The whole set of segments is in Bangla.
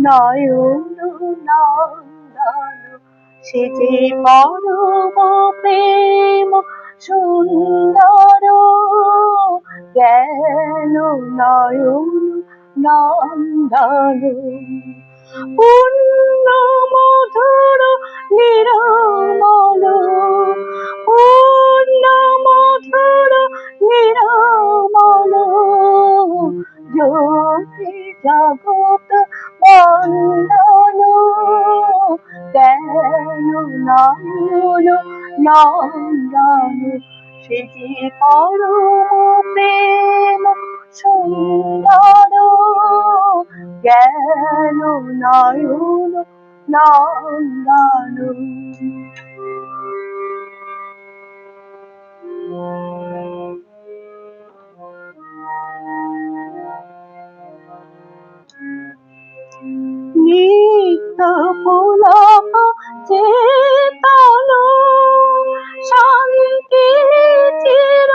নয়ন নন্দন সে যে পরম প্রেম সুন্দর জ্ঞান নয়ন নন্দন পূর্ণ মধুর নিরমল পূর্ণ মধুর নিরমল জ্যোতি জগৎ বন্দন জ্ঞান নয়ন নন্দন সে যে পরম প্রেম সুন্দর জ্ঞান নয়ন নন্দন নিত্য পুলক চেতন শান্তি চির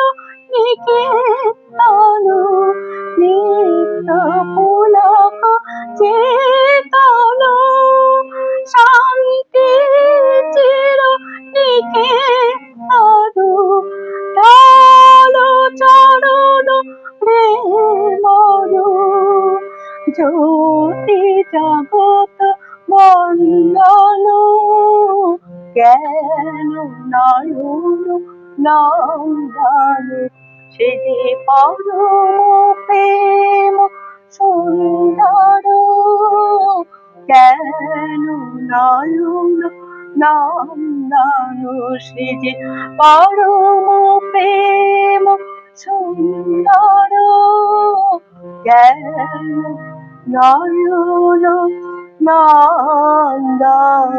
নিকেতন নিত্য পুলক চেতন শান্তি চির নিকেতন ঢাল চরণ প্রেমর জ্যোতি জগৎ বন্দন জ্ঞান নয়ন নন্দন সে যে পরম প্রেম সুন্দর জ্ঞান নয়ন নন্দন সে যে পরম প্রেম সুন্দর জ্ঞান নয়ন নন্দন